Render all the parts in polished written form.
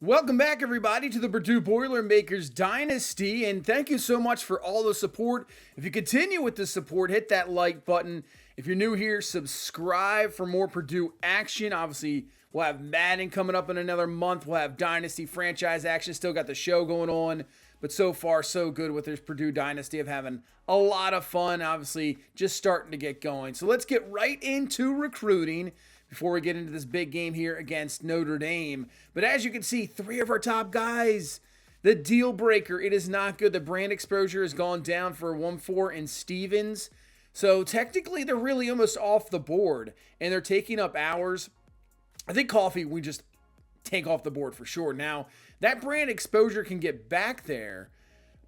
Welcome back, everybody, to the Purdue Boilermakers Dynasty, and thank you so much for all the support. If you continue with the support, hit that like button. If you're new here, subscribe for more Purdue action. Obviously, we'll have Madden coming up in another month. We'll have Dynasty franchise action. Still got the show going on, but so far, so good with this Purdue Dynasty of having a lot of fun. Obviously, just starting to get going. So let's get right into recruiting before we get into this big game here against Notre Dame. But as you can see, three of our top guys, the deal breaker, it is not good. The brand exposure has gone down for 1-4 in Stevens. So technically, they're really almost off the board, and they're taking up hours. I think Coffee, we just take off the board for sure. Now, that brand exposure can get back there,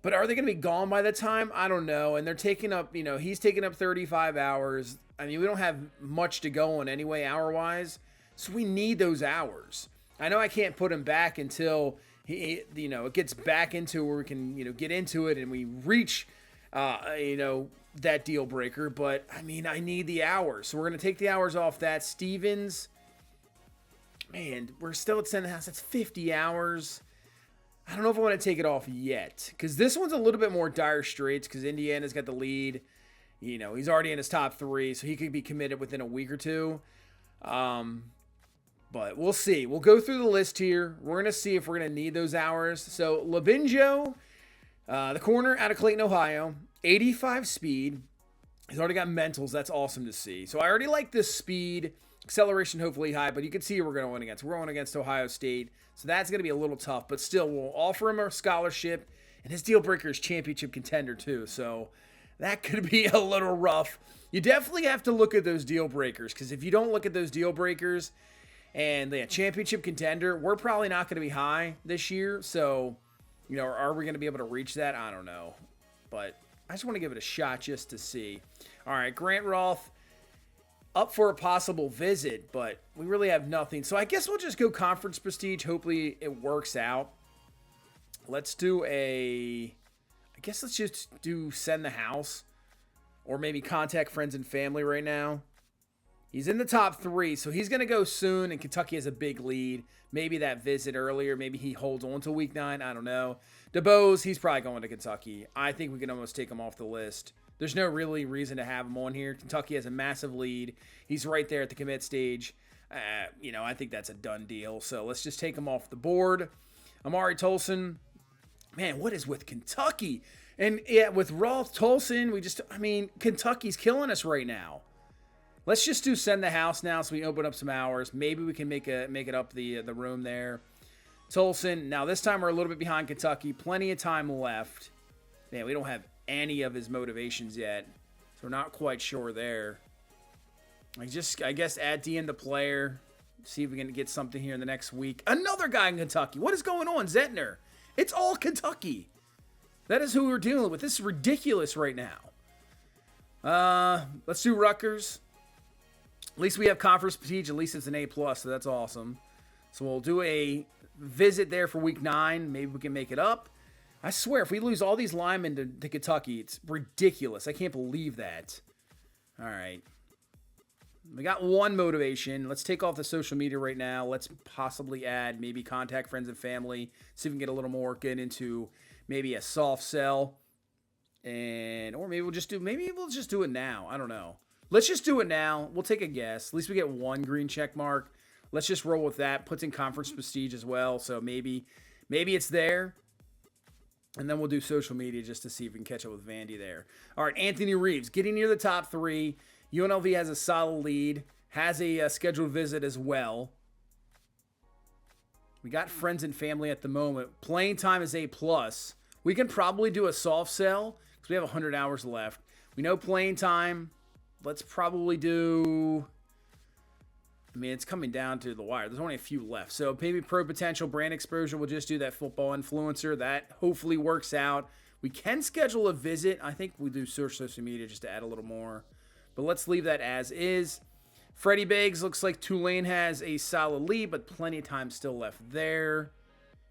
but are they going to be gone by the time? I don't know. And they're taking up, he's taking up 35 hours. I mean, we don't have much to go on anyway, hour-wise, so we need those hours. I know I can't put him back until it gets back into where we can, get into it and we reach, that deal breaker. But I mean, I need the hours, so we're gonna take the hours off that. Stevens, man, we're still at Senate That's 50 hours. I don't know if I want to take it off yet because this one's a little bit more dire straits because Indiana's got the lead. He's already in his top three, so he could be committed within a week or two. But we'll see. We'll go through the list here. We're going to see if we're going to need those hours. So, Labinjo, the corner out of Clayton, Ohio, 85 speed. He's already got mentals. That's awesome to see. So, I already like this speed. Acceleration hopefully high, but you can see who we're going against. We're going against Ohio State. So, that's going to be a little tough. But still, we'll offer him a scholarship. And his deal breaker is championship contender, too. So, that could be a little rough. You definitely have to look at those deal breakers because if you don't look at those deal breakers and the championship contender, we're probably not going to be high this year. So, are we going to be able to reach that? I don't know. But I just want to give it a shot just to see. All right, Grant Roth up for a possible visit, but we really have nothing. So I guess we'll just go conference prestige. Hopefully it works out. Let's just do send the house or maybe contact friends and family right now. He's in the top three, so he's going to go soon, and Kentucky has a big lead. Maybe that visit earlier. Maybe he holds on to week 9. I don't know. DeBose, he's probably going to Kentucky. I think we can almost take him off the list. There's no really reason to have him on here. Kentucky has a massive lead. He's right there at the commit stage. I think that's a done deal. So let's just take him off the board. Amari Tolson. Man, what is with Kentucky? And yeah, with Roth, Tolson, Kentucky's killing us right now. Let's just do send the house now so we open up some hours. Maybe we can make it up the room there. Tolson, now this time we're a little bit behind Kentucky. Plenty of time left. Man, we don't have any of his motivations yet. So we're not quite sure there. I guess add D in the player. See if we can get something here in the next week. Another guy in Kentucky. What is going on? Zettner. It's all Kentucky. That is who we're dealing with. This is ridiculous right now. Let's do Rutgers. At least we have conference prestige. At least it's an A+, so that's awesome. So we'll do a visit there for week 9. Maybe we can make it up. I swear, if we lose all these linemen to Kentucky, it's ridiculous. I can't believe that. All right. We got one motivation. Let's take off the social media right now. Let's possibly add maybe contact friends and family. See if we can get a little more, get into maybe a soft sell. Or maybe we'll just do it now. I don't know. Let's just do it now. We'll take a guess. At least we get one green check mark. Let's just roll with that. Puts in conference prestige as well. So maybe it's there. And then we'll do social media just to see if we can catch up with Vandy there. All right, Anthony Reeves getting near the top 3. UNLV has a solid lead. Has a scheduled visit as well. We got friends and family at the moment. Playing time is A+. We can probably do a soft sell because we have 100 hours left. We know playing time. Let's probably do... it's coming down to the wire. There's only a few left. So maybe pro potential brand exposure. We'll just do that football influencer. That hopefully works out. We can schedule a visit. I think we do social media just to add a little more. But let's leave that as is. Freddie Biggs looks like Tulane has a solid lead, but plenty of time still left there.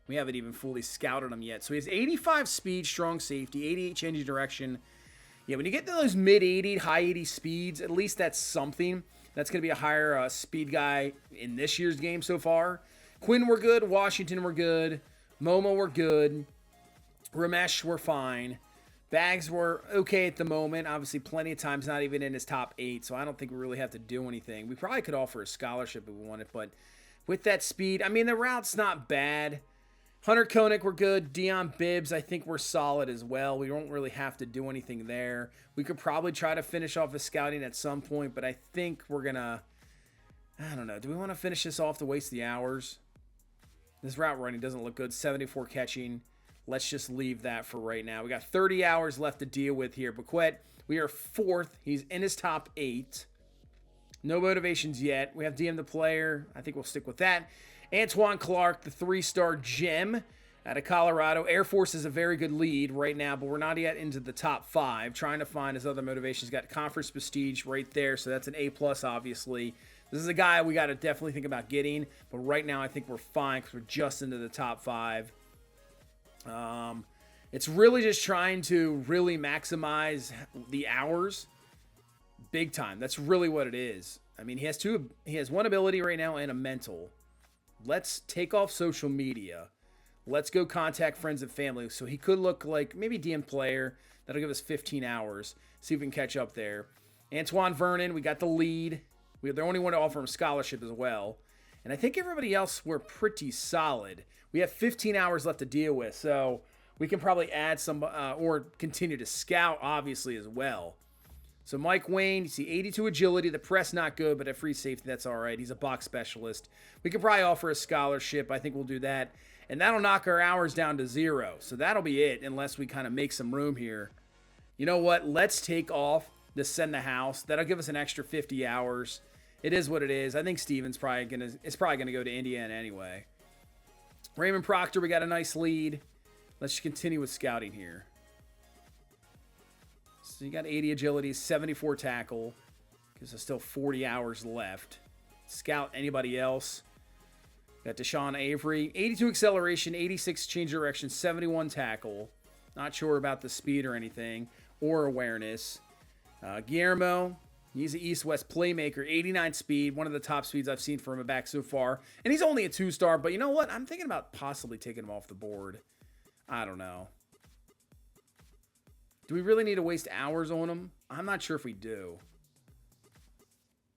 We haven't even fully scouted him yet. So he has 85 speed, strong safety, 88 change of direction. Yeah, when you get to those mid-80, high-80 speeds, at least that's something. That's going to be a higher speed guy in this year's game so far. Quinn, we're good. Washington, we're good. Momo, we're good. Ramesh, we're fine. Bags were okay at the moment. Obviously, plenty of times not even in his top 8, so I don't think we really have to do anything. We probably could offer a scholarship if we wanted, but with that speed, I mean, the route's not bad. Hunter Koenig, we're good. Dion Bibbs, I think we're solid as well. We don't really have to do anything there. We could probably try to finish off the scouting at some point, but I think we're going to, I don't know. Do we want to finish this off to waste the hours? This route running doesn't look good. 74 catching. Let's just leave that for right now. We got 30 hours left to deal with here. Bequet, we are 4th. He's in his top 8. No motivations yet. We have DM the player. I think we'll stick with that. Antoine Clark, the 3-star gem out of Colorado. Air Force is a very good lead right now, but we're not yet into the top 5. Trying to find his other motivations. Got conference prestige right there, so that's an A+, obviously. This is a guy we got to definitely think about getting, but right now I think we're fine because we're just into the top 5. It's really just trying to really maximize the hours big time. That's really what it is. I mean, he has one ability right now and a mental. Let's take off social media. Let's go contact friends and family. So he could look like maybe DM player. That'll give us 15 hours. See if we can catch up there. Antoine Vernon, we got the lead. We're the only one to offer him scholarship as well. And I think everybody else were pretty solid. We have 15 hours left to deal with. So we can probably add some or continue to scout, obviously, as well. So Mike Wayne, you see 82 agility. The press not good, but at free safety, that's all right. He's a box specialist. We could probably offer a scholarship. I think we'll do that. And that'll knock our hours down to 0. So that'll be it unless we kind of make some room here. You know what? Let's take off the send the house. That'll give us an extra 50 hours. It is what it is. I think Steven's probably gonna go to Indiana anyway. Raymond Proctor, we got a nice lead. Let's just continue with scouting here. So you got 80 agility, 74 tackle. Gives us still 40 hours left. Scout anybody else. Got Deshaun Avery, 82 acceleration, 86 change direction, 71 tackle. Not sure about the speed or anything, or awareness. Guillermo, he's an east-west playmaker, 89 speed, one of the top speeds I've seen from him back so far. And he's only a 2-star, but you know what? I'm thinking about possibly taking him off the board. I don't know. Do we really need to waste hours on him? I'm not sure if we do.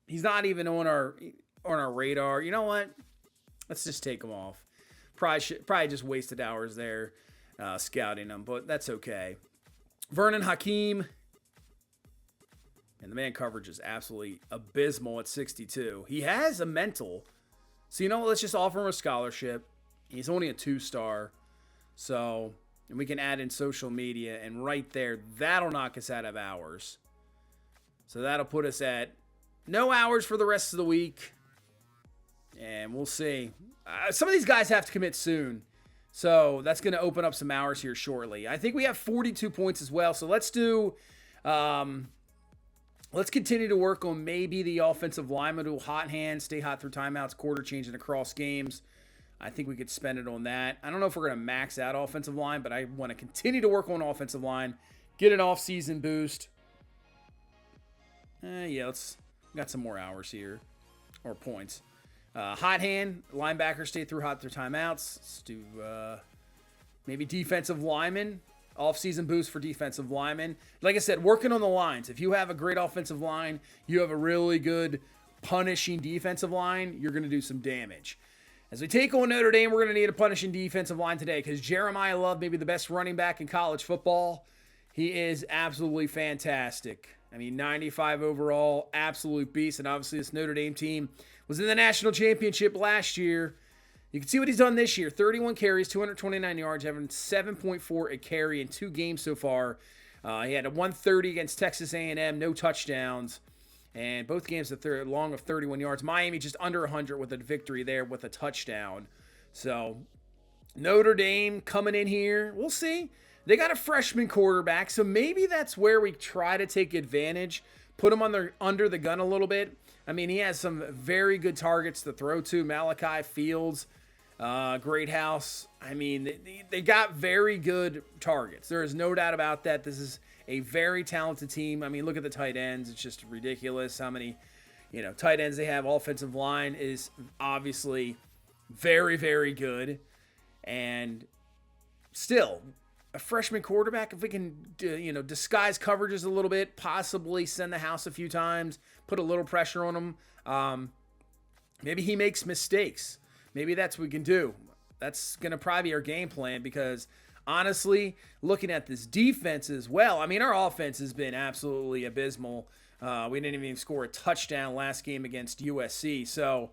He's not even on our radar. You know what? Let's just take him off. Probably just wasted hours there scouting him, but that's okay. Vernon Hakeem. And the man coverage is absolutely abysmal at 62. He has a mental. So, you know what? Let's just offer him a scholarship. He's only a 2-star. So, and we can add in social media. And right there, that'll knock us out of hours. So, that'll put us at no hours for the rest of the week. And we'll see. Some of these guys have to commit soon. So, that's going to open up some hours here shortly. I think we have 42 points as well. So, let's do... let's continue to work on maybe the offensive lineman who hot hand, stay hot through timeouts, quarter change, and across games. I think we could spend it on that. I don't know if we're going to max out offensive line, but I want to continue to work on offensive line, get an off-season boost. Yeah, got some more hours here, or points. Hot hand, linebacker stay through hot through timeouts. Let's do maybe defensive lineman. Off-season boost for defensive linemen. Like I said, working on the lines. If you have a great offensive line, you have a really good punishing defensive line, you're going to do some damage. As we take on Notre Dame, we're going to need a punishing defensive line today because Jeremiah Love may be the best running back in college football. He is absolutely fantastic. I mean, 95 overall, absolute beast. And obviously this Notre Dame team was in the national championship last year. You can see what he's done this year. 31 carries, 229 yards, having 7.4 a carry in 2 games so far. He had a 130 against Texas A&M, no touchdowns. And both games are long of 31 yards. Miami just under 100 with a victory there with a touchdown. So Notre Dame coming in here. We'll see. They got a freshman quarterback, so maybe that's where we try to take advantage. Put him under the gun a little bit. I mean, he has some very good targets to throw to. Malachi Fields, Greathouse. I mean, they got very good targets. There is no doubt about that. This is a very talented team. I mean, look at the tight ends. It's just ridiculous how many, tight ends they have. Offensive line is obviously Very, very good. And still, a freshman quarterback, if we can, disguise coverages a little bit, possibly send the house a few times, put a little pressure on him. Maybe he makes mistakes. Maybe that's what we can do. That's going to probably be our game plan because, honestly, looking at this defense as well, I mean, our offense has been absolutely abysmal. We didn't even score a touchdown last game against USC. So,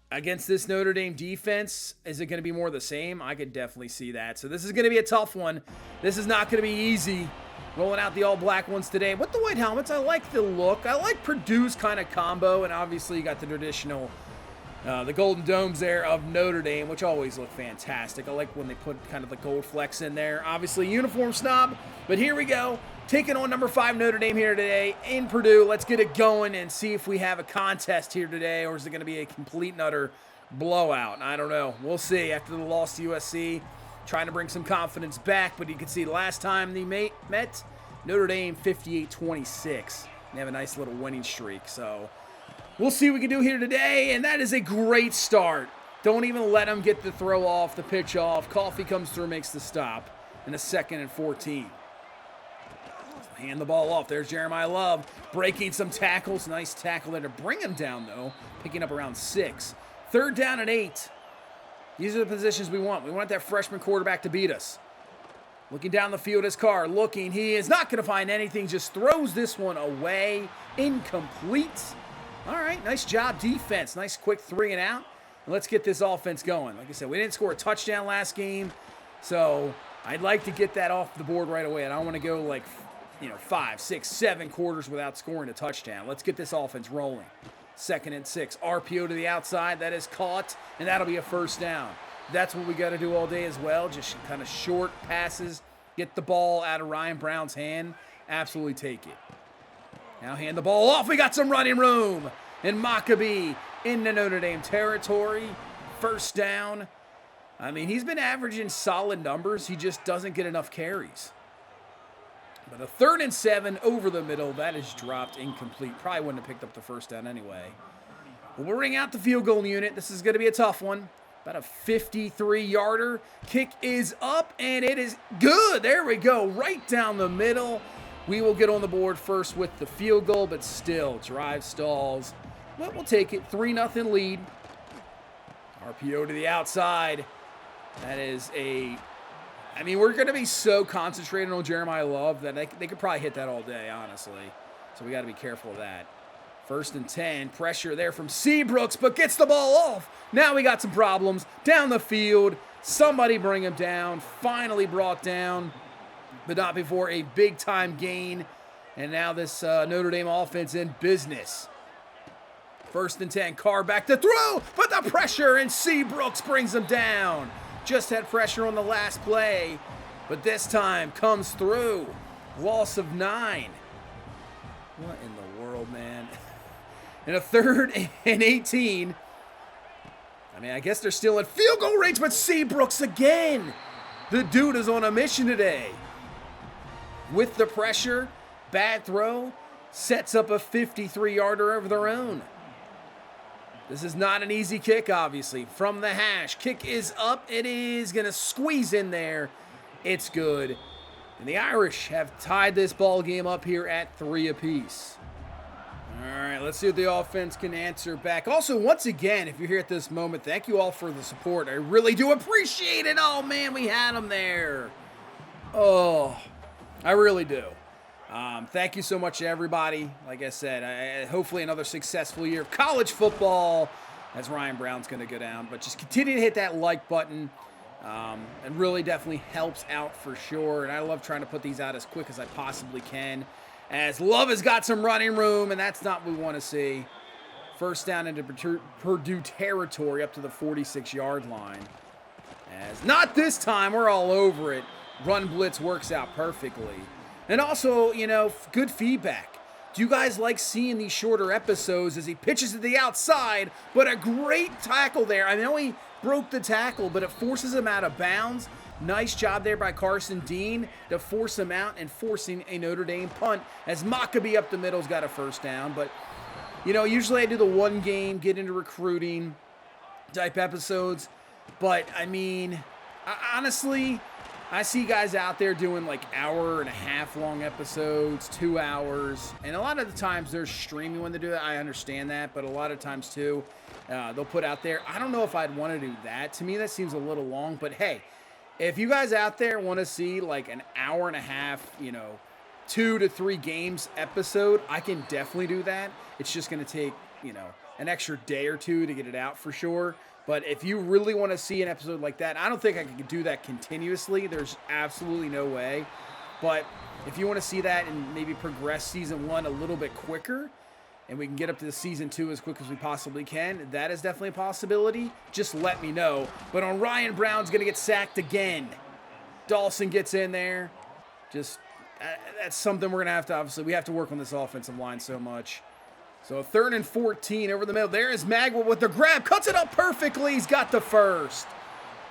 against this Notre Dame defense, is it going to be more of the same? I could definitely see that. So this is going to be a tough one. This is not going to be easy. Rolling out the all-black ones today. With the white helmets, I like the look. I like Purdue's kind of combo, and obviously you got the traditional, the golden domes there of Notre Dame, which always look fantastic. I like when they put kind of the gold flecks in there. Obviously, uniform snob, but here we go. Taking on number 5 Notre Dame here today in Purdue. Let's get it going and see if we have a contest here today, or is it going to be a complete and utter blowout? I don't know. We'll see. After the loss to USC, trying to bring some confidence back, but you can see last time they met Notre Dame 58-26. They have a nice little winning streak, so we'll see what we can do here today, and that is a great start. Don't even let them get the throw off, the pitch off. Coffee comes through, makes the stop, and a 2nd and 14. Hand the ball off. There's Jeremiah Love breaking some tackles. Nice tackle there to bring him down, though. Picking up around 6. 3rd down and 8. These are the positions we want. We want that freshman quarterback to beat us. Looking down the field is Carr. Looking. He is not going to find anything. Just throws this one away. Incomplete. All right. Nice job, defense. Nice quick 3 and out. And let's get this offense going. Like I said, we didn't score a touchdown last game. So I'd like to get that off the board right away. I don't want to go like 5, 6, 7 quarters without scoring a touchdown. Let's get this offense rolling. 2nd and 6. RPO to the outside. That is caught, and that'll be a 1st down. That's what we got to do all day as well. Just kind of short passes. Get the ball out of Ryan Brown's hand. Absolutely take it. Now hand the ball off. We got some running room. And Maccabee into Notre Dame territory. 1st down. I mean, he's been averaging solid numbers. He just doesn't get enough carries. But a 3rd and 7 over the middle, that is dropped incomplete. Probably wouldn't have picked up the 1st down anyway. We'll bring out the field goal unit. This is going to be a tough one. About a 53-yarder. Kick is up, and it is good. There we go. Right down the middle. We will get on the board first with the field goal, but still, drive stalls. But we'll take it. 3-0 lead. RPO to the outside. That is a... I mean, we're going to be so concentrated on Jeremiah Love that they could probably hit that all day, honestly. So we got to be careful of that. 1st and 10. Pressure there from Seabrooks, but gets the ball off. Now we got some problems. Down the field. Somebody bring him down. Finally brought down, but not before a big-time gain. And now this Notre Dame offense in business. 1st and 10. Carr back to throw, but the pressure, and Seabrooks brings him down. Just had pressure on the last play, but this time comes through. Loss of 9. What in the world, man? And a 3rd and 18. I mean, I guess they're still at field goal range, but Seabrooks again. The dude is on a mission today. With the pressure, bad throw, sets up a 53-yarder of their own. This is not an easy kick, obviously. From the hash. Kick is up. It is going to squeeze in there. It's good. And the Irish have tied this ball game up here at 3 apiece. All right, let's see what the offense can answer back. Also, once again, if you're here at this moment, thank you all for the support. I really do appreciate it. Oh, man, we had them there. Oh, I really do. Thank you so much to everybody. Like I said, hopefully another successful year of college football as Ryan Brown's going to go down. But just continue to hit that like button. It really definitely helps out for sure. And I love trying to put these out as quick as I possibly can. As Love has got some running room, and that's not what we want to see. 1st down into Purdue territory up to the 46-yard line. As not this time, we're all over it. Run blitz works out perfectly. And also, good feedback. Do you guys like seeing these shorter episodes as he pitches to the outside, but a great tackle there. I know he broke the tackle, but it forces him out of bounds. Nice job there by Carson Dean to force him out and forcing a Notre Dame punt as Maccabee up the middle's got a 1st down. But, usually I do the one game, get into recruiting, type episodes. But, I mean, honestly, I see guys out there doing like hour and a half long episodes, 2 hours. And a lot of the times they're streaming when they do that. I understand that. But a lot of times, too, they'll put out there. I don't know if I'd want to do that. To me, that seems a little long. But, hey, if you guys out there want to see like an hour and a half, 2 to 3 games episode, I can definitely do that. It's just going to take, an extra day or two to get it out for sure. But if you really want to see an episode like that, I don't think I could do that continuously. There's absolutely no way. But if you want to see that and maybe progress season 1 a little bit quicker, and we can get up to the season 2 as quick as we possibly can, that is definitely a possibility. Just let me know. But on Ryan Brown's going to get sacked again. Dawson gets in there. That's something we're going to obviously, we have to work on this offensive line so much. So 3rd and 14 over the middle. There is Magwood with the grab. Cuts it up perfectly. He's got the first.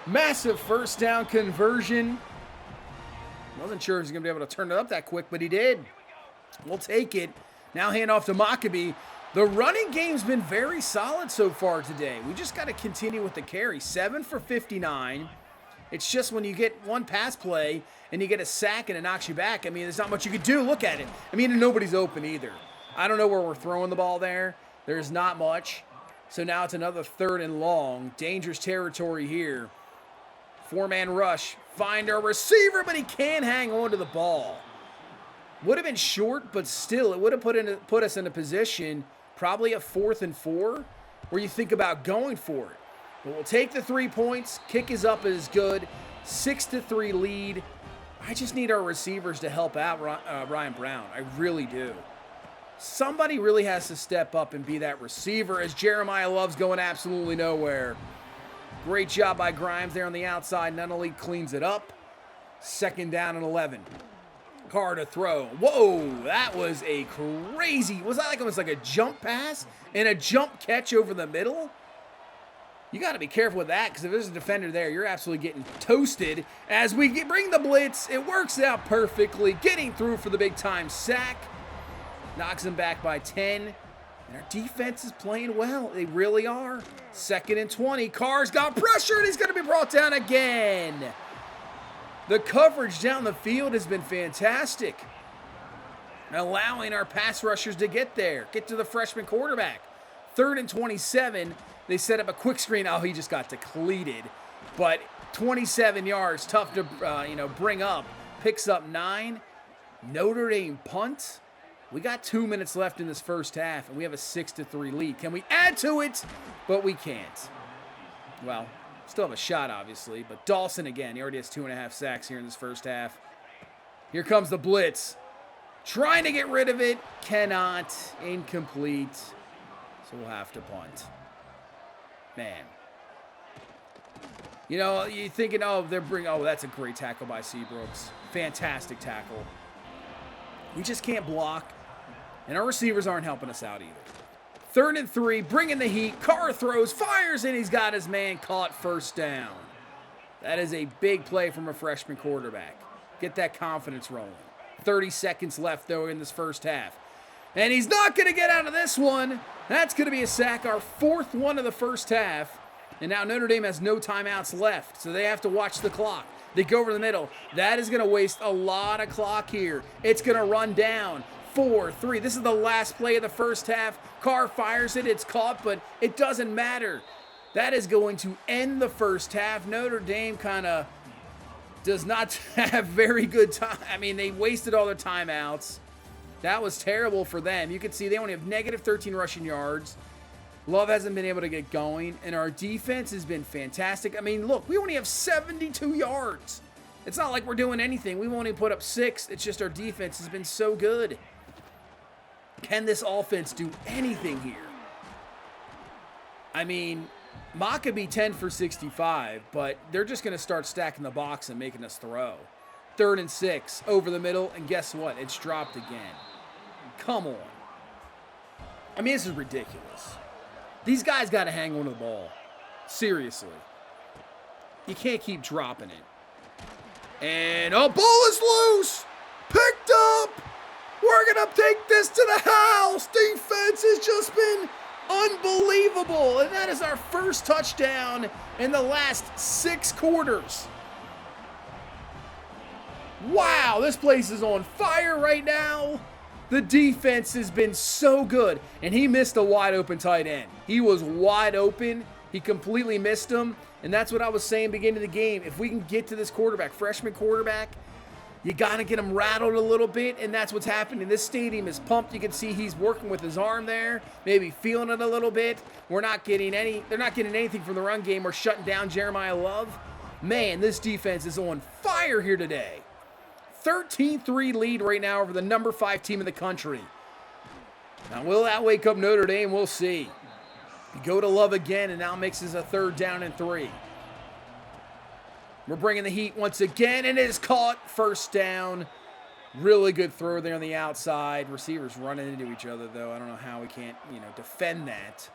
Massive first down conversion. Wasn't sure if he's going to be able to turn it up that quick, but he did. We'll take it. Now hand off to Maccabee. The running game's been very solid so far today. We just got to continue with the carry. 7 for 59. It's just when you get one pass play and you get a sack and it knocks you back, I mean, there's not much you could do. Look at it. I mean, and nobody's open either. I don't know where we're throwing the ball there. There's not much. So now it's another 3rd and long. Dangerous territory here. 4-man rush. Find our receiver, but he can't hang on to the ball. Would have been short, but still, it would have put us in a position, probably a 4th and 4, where you think about going for it. But we'll take the 3 points. Kick is up is good. 6-3 lead. I just need our receivers to help out Ryan Brown. I really do. Somebody really has to step up and be that receiver, as Jeremiah Love's going absolutely nowhere. Great job by Grimes there on the outside. Nunnally cleans it up. 2nd down and 11. Carr to throw. Whoa, that was a crazy, was that like almost like a jump pass and a jump catch over the middle? You got to be careful with that, because if there's a defender there, you're absolutely getting toasted. As we bring the blitz, it works out perfectly. Getting through for the big-time sack. Knocks him back by 10. And our defense is playing well. They really are. 2nd and 20. Carr's got pressure, and he's going to be brought down again. The coverage down the field has been fantastic. Allowing our pass rushers to get there. Get to the freshman quarterback. 3rd and 27. They set up a quick screen. Oh, he just got depleted. But 27 yards. Tough to bring up. Picks up 9. Notre Dame punt. We got 2 minutes left in this first half, and we have a 6-3 lead. Can we add to it? But we can't. Well, still have a shot, obviously. But Dawson again. He already has 2.5 sacks here in this first half. Here comes the blitz. Trying to get rid of it. Cannot. Incomplete. So we'll have to punt. Man. You're thinking, that's a great tackle by Seabrooks. Fantastic tackle. We just can't block. And our receivers aren't helping us out either. 3rd and 3, bringing the heat. Carr throws, fires, and he's got his man caught. First down. That is a big play from a freshman quarterback. Get that confidence rolling. 30 seconds left, though, in this first half. And he's not going to get out of this one. That's going to be a sack, our 4th one of the first half. And now Notre Dame has no timeouts left, so they have to watch the clock. They go over the middle. That is going to waste a lot of clock here. It's going to run down. 4-3. This is the last play of the first half. Carr fires it. It's caught, but it doesn't matter. That is going to end the first half. Notre Dame kind of does not have very good time. I mean, they wasted all their timeouts. That was terrible for them. You can see they only have negative 13 rushing yards. Love hasn't been able to get going, and our defense has been fantastic. I mean, look, we only have 72 yards. It's not like we're doing anything. We've only put up 6. It's just our defense has been so good. Can this offense do anything here? I mean, Maccabee 10 for 65, but they're just going to start stacking the box and making us throw. 3rd and 6, over the middle, and guess what? It's dropped again. Come on. I mean, this is ridiculous. These guys got to hang on to the ball. Seriously. You can't keep dropping it. And a ball is loose. Picked up. We're going to take this to the house. Defense has just been Unbelievable! And that is our first touchdown in the last 6 quarters. Wow, this place is on fire right now. The defense has been so good. And he missed a wide open tight end. He was wide open. He completely missed him. And that's what I was saying beginning of the game. If we can get to this quarterback, freshman quarterback, you got to get him rattled a little bit, and that's what's happening. This stadium is pumped. You can see he's working with his arm there, maybe feeling it a little bit. They're not getting anything from the run game or shutting down Jeremiah Love. Man, this defense is on fire here today. 13-3 lead right now over the number 5 team in the country. Now, will that wake up Notre Dame? We'll see. You go to Love again, and now makes this a 3rd down and 3. We're bringing the heat once again, and it is caught. First down. Really good throw there on the outside. Receivers running into each other, though. I don't know how we can't, defend that.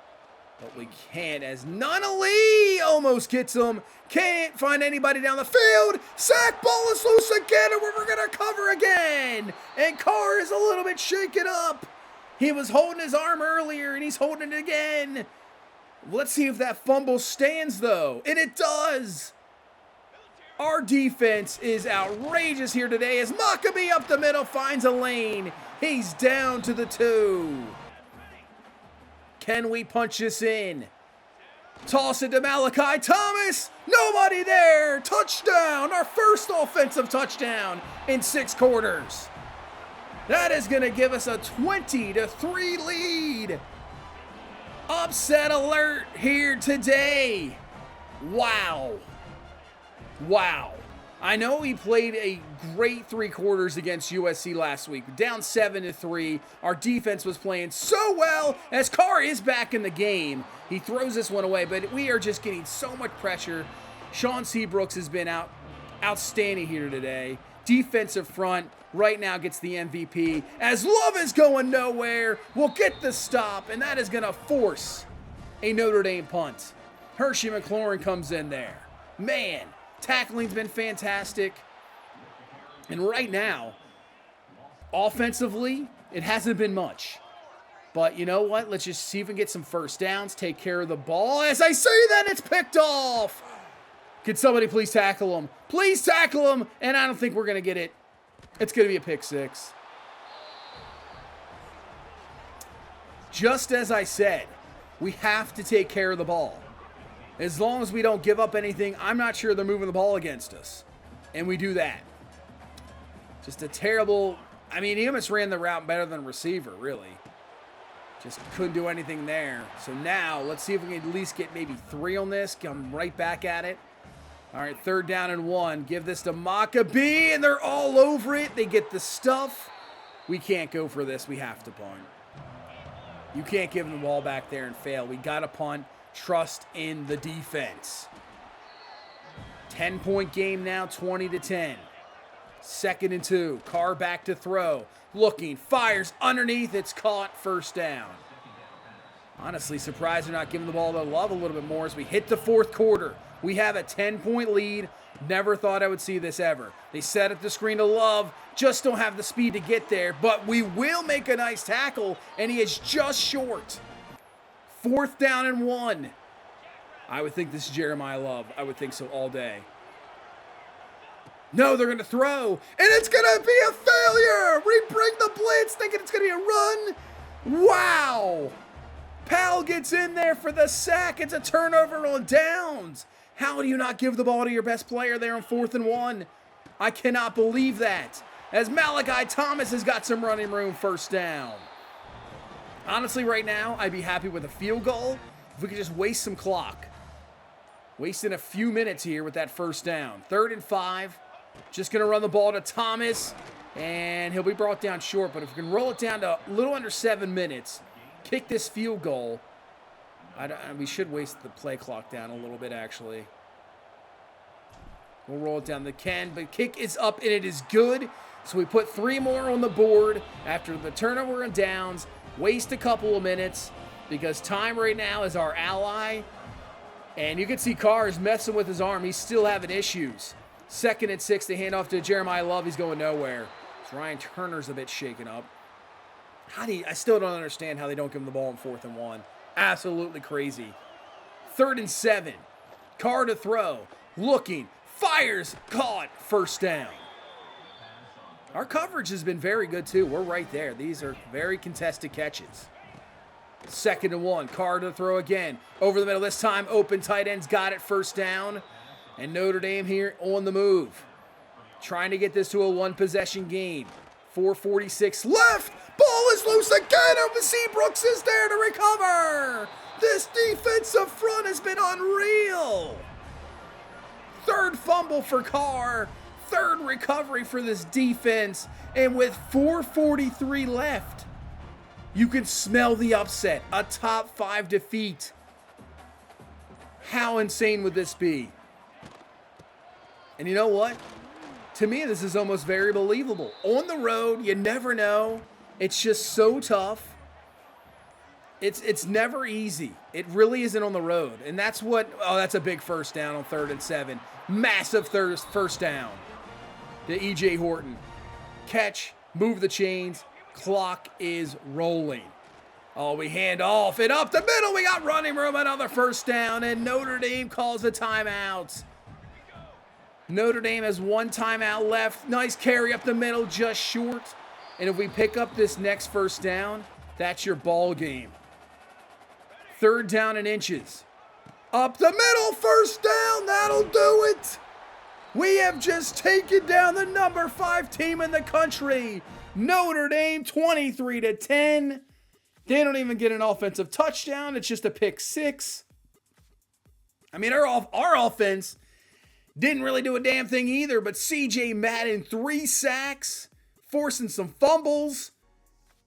But we can't, as Nunnally almost gets him. Can't find anybody down the field. Sack, ball is loose again, and we're going to cover again. And Carr is a little bit shaken up. He was holding his arm earlier, and he's holding it again. Let's see if that fumble stands, though. And it does. Our defense is outrageous here today as Maccabee up the middle finds a lane. He's down to the 2. Can we punch this in? Toss it to Malachi Thomas. Nobody there. Touchdown. Our first offensive touchdown in 6 quarters. That is going to give us a 20-3 lead. Upset alert here today. Wow. Wow. I know he played a great 3 quarters against USC last week. Down 7-3. Our defense was playing so well as Carr is back in the game. He throws this one away, but we are just getting so much pressure. Sean Seabrooks has been outstanding here today. Defensive front right now gets the MVP. As Love is going nowhere, we'll get the stop, and that is going to force a Notre Dame punt. Hershey McLaurin comes in there. Man. Tackling's been fantastic. And right now, offensively, it hasn't been much. But you know what? Let's just see if we can get some first downs, take care of the ball. As I say that, it's picked off. Can somebody please tackle him? Please tackle him. And I don't think we're going to get it. It's going to be a pick 6. Just as I said, we have to take care of the ball. As long as we don't give up anything, I'm not sure they're moving the ball against us. And we do that. Just a terrible... he almost ran the route better than receiver, really. Just couldn't do anything there. So now, let's see if we can at least get maybe 3 on this. Come right back at it. All right, 3rd down and 1. Give this to Maccabee, and they're all over it. They get the stuff. We can't go for this. We have to punt. You can't give them the ball back there and fail. We got to punt. Trust in the defense. 10-point game now, 20-10. 2nd and 2. Carr back to throw. Looking, fires underneath. It's caught. First down. Honestly, surprised they're not giving the ball to Love a little bit more as we hit the 4th quarter. We have a 10-point lead. Never thought I would see this ever. They set up the screen to Love. Just don't have the speed to get there. But we will make a nice tackle, and he is just short. 4th down and 1. I would think this is Jeremiah Love. I would think so all day. No, they're going to throw. And it's going to be a failure. We bring the blitz thinking it's going to be a run. Wow. Powell gets in there for the sack. It's a turnover on downs. How do you not give the ball to your best player there on 4th and 1? I cannot believe that. As Malachi Thomas has got some running room. First down. Honestly, right now, I'd be happy with a field goal if we could just waste some clock. Wasting a few minutes here with that first down. 3rd and 5. Just going to run the ball to Thomas, and he'll be brought down short. But if we can roll it down to a little under 7 minutes, kick this field goal, we should waste the play clock down a little bit, actually. We'll roll it down to Ken, but kick is up, and it is good. So we put 3 more on the board after the turnover and downs. Waste a couple of minutes because time right now is our ally. And you can see Carr is messing with his arm. He's still having issues. 2nd and 6, they hand off to Jeremiah Love. He's going nowhere. So Ryan Turner's a bit shaken up. I still don't understand how they don't give him the ball in 4th and 1. Absolutely crazy. 3rd and 7. Carr to throw. Looking. Fires. Caught. First down. Our coverage has been very good too. We're right there. These are very contested catches. 2nd and 1. Carr to throw again. Over the middle this time. Open tight ends. Got it. First down. And Notre Dame here on the move. Trying to get this to a 1-possession game. 4:46 left. Ball is loose again. Open Seabrooks is there to recover. This defensive front has been unreal. 3rd fumble for Carr. 3rd recovery for this defense. And with 4:43 left, you can smell the upset. A top 5 defeat. How insane would this be? And you know what? To me, this is almost very believable. On the road, you never know. It's just so tough. It's never easy. It really isn't on the road. And that's what, that's a big first down on 3rd and 7. Massive first down to E.J. Horton. Catch, move the chains, clock is rolling. Oh, we hand off and up the middle. We got running room, another first down, and Notre Dame calls a timeout. Notre Dame has 1 timeout left. Nice carry up the middle, just short. And if we pick up this next first down, that's your ball game. 3rd down and inches. Up the middle, first down, that'll do it. We have just taken down the number 5 team in the country. Notre Dame, 23-10. They don't even get an offensive touchdown. It's just a pick 6. I mean, our offense didn't really do a damn thing either, but C.J. Madden, 3 sacks, forcing some fumbles.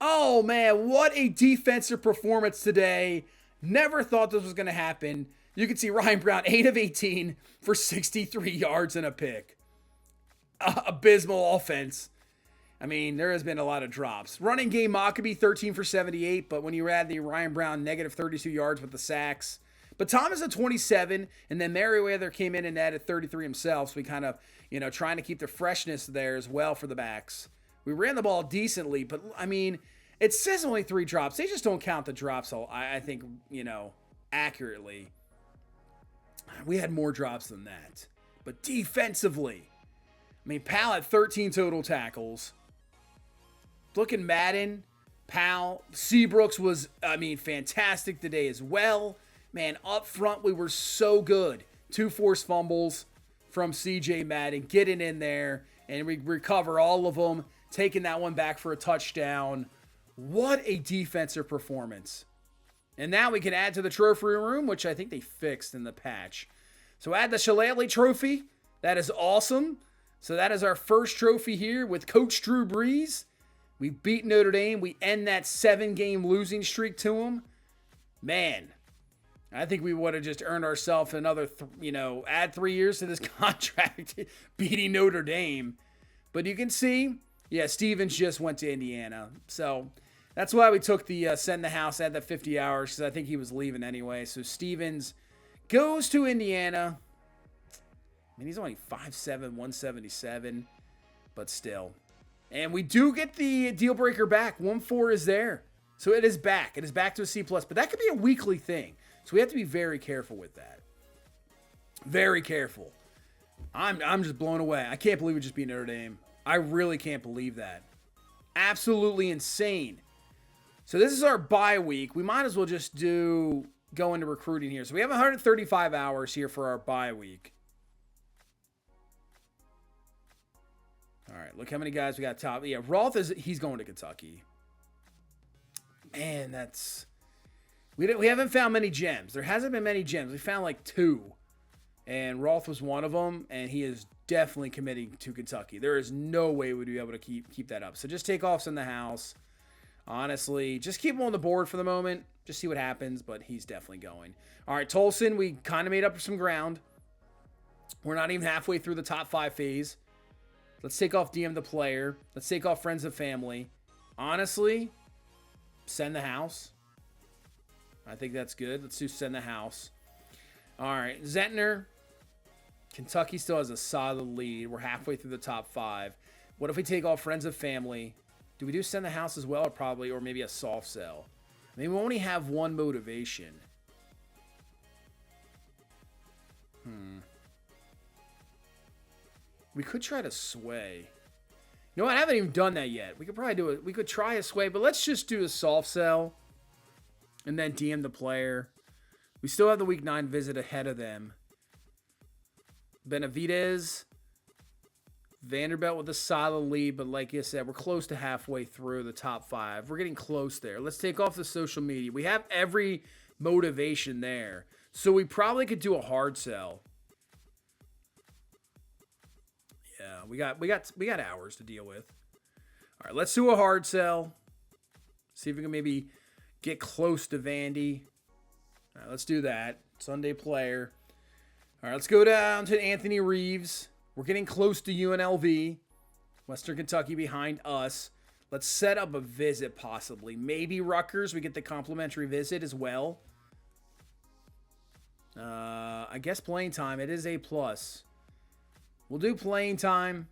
Oh, man, what a defensive performance today. Never thought this was going to happen. You can see Ryan Brown, 8 of 18 for 63 yards and a pick. Abysmal offense. I mean, there has been a lot of drops. Running game, Mockabee, 13 for 78, but when you add the Ryan Brown, negative 32 yards with the sacks. But Thomas at 27, and then Merriweather came in and added 33 himself, so we kind of, trying to keep the freshness there as well for the backs. We ran the ball decently, but, I mean, it says only 3 drops. They just don't count the drops, I think, accurately. We had more drops than that. But defensively, I mean, Powell had 13 total tackles. Looking Madden, Powell, Seabrooks was, fantastic today as well. Man, up front, we were so good. 2 forced fumbles from C.J. Madden, getting in there, and we recover all of them, taking that one back for a touchdown. What a defensive performance. And now we can add to the trophy room, which I think they fixed in the patch. So add the Shillelagh Trophy. That is awesome. So that is our first trophy here with Coach Drew Brees. We beat Notre Dame. We end that 7-game losing streak to them. Man, I think we would have just earned ourselves another, add 3 years to this contract, beating Notre Dame. But you can see, Stevens just went to Indiana. So that's why we took the send the house, add the 50 hours, because I think he was leaving anyway. So Stevens goes to Indiana. I mean, he's only 5'7", 177, but still. And we do get the deal breaker back. 1-4 is there. So it is back. It is back to a C+, but that could be a weekly thing. So we have to be very careful with that. Very careful. I'm just blown away. I can't believe we just beat Notre Dame. I really can't believe that. Absolutely insane. So this is our bye week. We might as well just go into recruiting here. So we have 135 hours here for our bye week. All right, look how many guys we got top. Yeah, Rolf he's going to Kentucky. Man, we haven't found many gems. There hasn't been many gems. We found like 2. And Rolf was one of them, and he is definitely committing to Kentucky. There is no way we'd be able to keep that up. So just take offs in the house. Honestly, just keep him on the board for the moment. Just see what happens, but he's definitely going. All right, Tolson, we kind of made up some ground. We're not even halfway through the top 5 phase. Let's take off DM the player. Let's take off friends and family. Honestly, send the house. I think that's good. Let's do send the house. All right, Zentner. Kentucky still has a solid lead. We're halfway through the top 5. What if we take off friends and family? Do we do send the house as well, or maybe a soft sell? I I mean, we only have one motivation. We could try to sway. You know what? I haven't even done that yet. We could probably do it. We could try a sway, but let's just do a soft sell and then DM the player. We still have the week 9 visit ahead of them. Benavidez, Vanderbilt with a solid lead, but like I said, we're close to halfway through the top 5. We're getting close there. Let's take off the social media. We have every motivation there, so we probably could do a hard sell. Yeah, we got hours to deal with. All right, let's do a hard sell. See if we can maybe get close to Vandy. All right, let's do that. Sunday player. All right, let's go down to Anthony Reeves. We're getting close to UNLV. Western Kentucky behind us. Let's set up a visit possibly. Maybe Rutgers. We get the complimentary visit as well. I guess playing time. It is A+. We'll do playing time.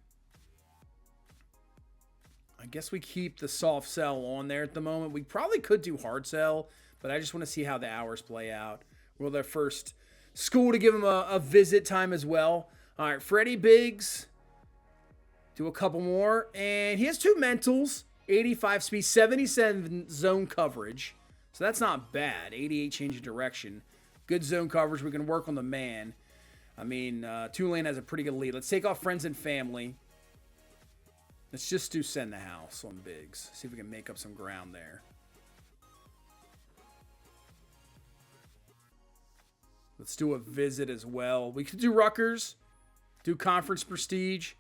I guess we keep the soft sell on there at the moment. We probably could do hard sell, but I just want to see how the hours play out. We're their first school to give them a visit time as well. All right, Freddie Biggs. Do a couple more. And he has 2 mentals. 85 speed, 77 zone coverage. So that's not bad. 88 change of direction. Good zone coverage. We can work on the man. I mean, Tulane has a pretty good lead. Let's take off friends and family. Let's just do send the house on Biggs. See if we can make up some ground there. Let's do a visit as well. We could do Rutgers. Do conference prestige.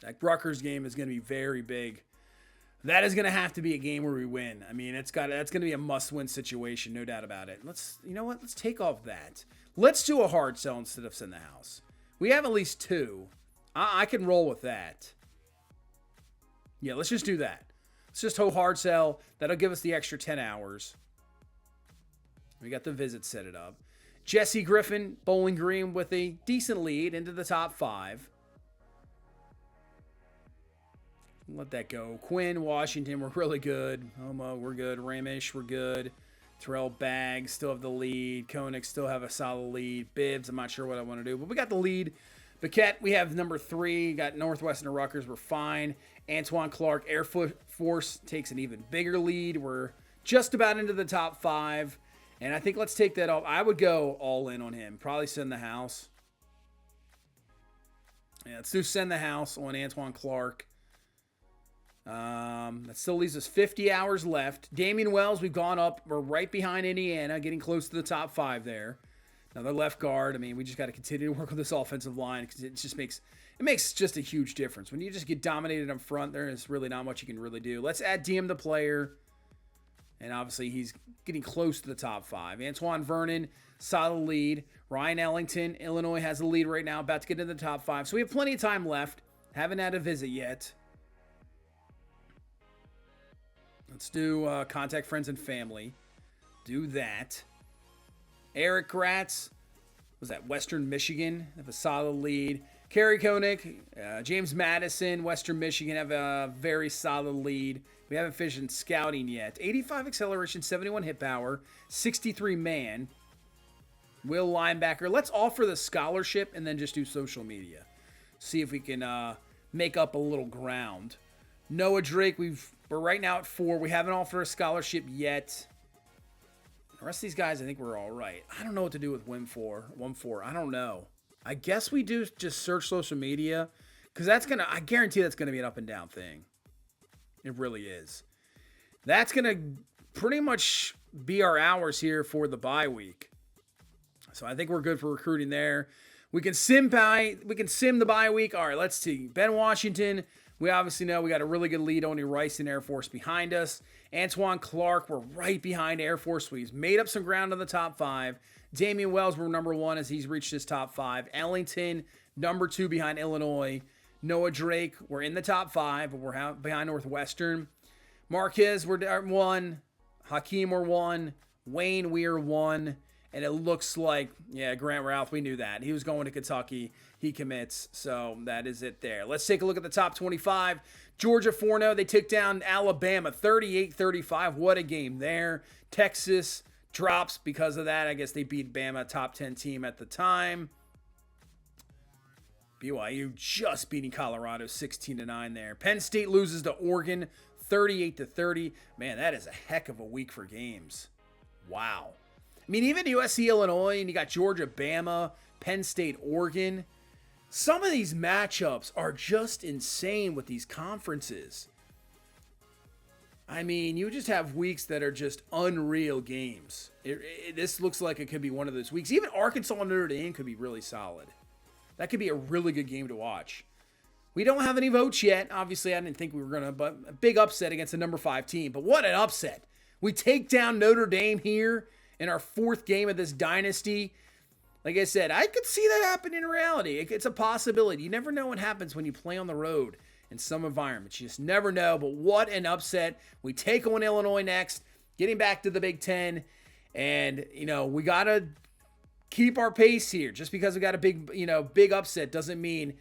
That Rutgers game is going to be very big. That is going to have to be a game where we win. I mean, that's going to be a must-win situation, no doubt about it. You know what? Let's take off that. Let's do a hard sell instead of send the house. We have at least 2. I can roll with that. Yeah, let's just do that. Let's just hold hard sell. That'll give us the extra 10 hours. We got the visit set it up. Jesse Griffin, Bowling Green with a decent lead into the top 5. Let that go. Quinn, Washington, we're really good. Homo, we're good. Ramish, we're good. Terrell Baggs still have the lead. Koenig still have a solid lead. Bibbs, I'm not sure what I want to do, but we got the lead. Paquette, we have number 3. Got Northwestern and Rutgers, we're fine. Antoine Clark, Air Force takes an even bigger lead. We're just about into the top 5. And I think let's take that off. I would go all in on him. Probably send the house. Yeah, let's do send the house on Antoine Clark. That still leaves us 50 hours left. Damian Wells, we've gone up. We're right behind Indiana, getting close to the top 5 there. Another left guard. I mean, we just got to continue to work on this offensive line because it just makes just a huge difference. When you just get dominated up front, there is really not much you can really do. Let's add DM the player. And obviously, he's getting close to the top 5. Antoine Vernon, solid lead. Ryan Ellington, Illinois has the lead right now, about to get into the top 5. So we have plenty of time left. Haven't had a visit yet. Let's do contact friends and family. Do that. Eric Gratz, was that Western Michigan? Have a solid lead. Kerry Koenig, James Madison, Western Michigan have a very solid lead. We haven't finished in scouting yet. 85 acceleration, 71 hit power, 63 man. Will linebacker. Let's offer the scholarship and then just do social media. See if we can make up a little ground. Noah Drake, we're right now at 4. We haven't offered a scholarship yet. The rest of these guys, I think we're all right. I don't know what to do with 1-4. I don't know. I guess we do just search social media because I guarantee that's gonna be an up and down thing. It really is. That's gonna pretty much be our hours here for the bye week. So I think we're good for recruiting there. We can sim the bye week. All right, let's see. Ben Washington. We obviously know we got a really good lead. Only Rice and Air Force behind us. Antoine Clark, we're right behind Air Force. We've made up some ground in the top 5. Damian Wells, we're number 1 as he's reached his top 5. Ellington, number 2 behind Illinois. Noah Drake, we're in the top 5, but we're behind Northwestern. Marquez, we're 1. Hakeem, we're 1. Wayne, we are 1. And it looks like, yeah, Grant Routh, we knew that. He was going to Kentucky. He commits. So that is it there. Let's take a look at the top 25. Georgia 4-0. They took down Alabama 38-35. What a game there. Texas drops because of that. I guess they beat Bama, top 10 team at the time. BYU just beating Colorado 16-9 there. Penn State loses to Oregon 38-30. Man, that is a heck of a week for games. Wow. I mean, even USC, Illinois, and you got Georgia, Bama, Penn State, Oregon. Some of these matchups are just insane with these conferences. I mean, you just have weeks that are just unreal games. This looks like it could be one of those weeks. Even Arkansas and Notre Dame could be really solid. That could be a really good game to watch. We don't have any votes yet. Obviously, I didn't think we were going to, but a big upset against the number 5 team. But what an upset. We take down Notre Dame here in our 4th game of this dynasty. Like I said, I could see that happen in reality. It's a possibility. You never know what happens when you play on the road in some environments. You just never know. But what an upset. We take on Illinois next, getting back to the Big Ten. And, we got to keep our pace here. Just because we got a big upset doesn't mean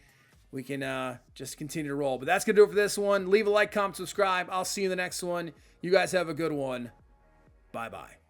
we can just continue to roll. But that's going to do it for this one. Leave a like, comment, subscribe. I'll see you in the next one. You guys have a good one. Bye-bye.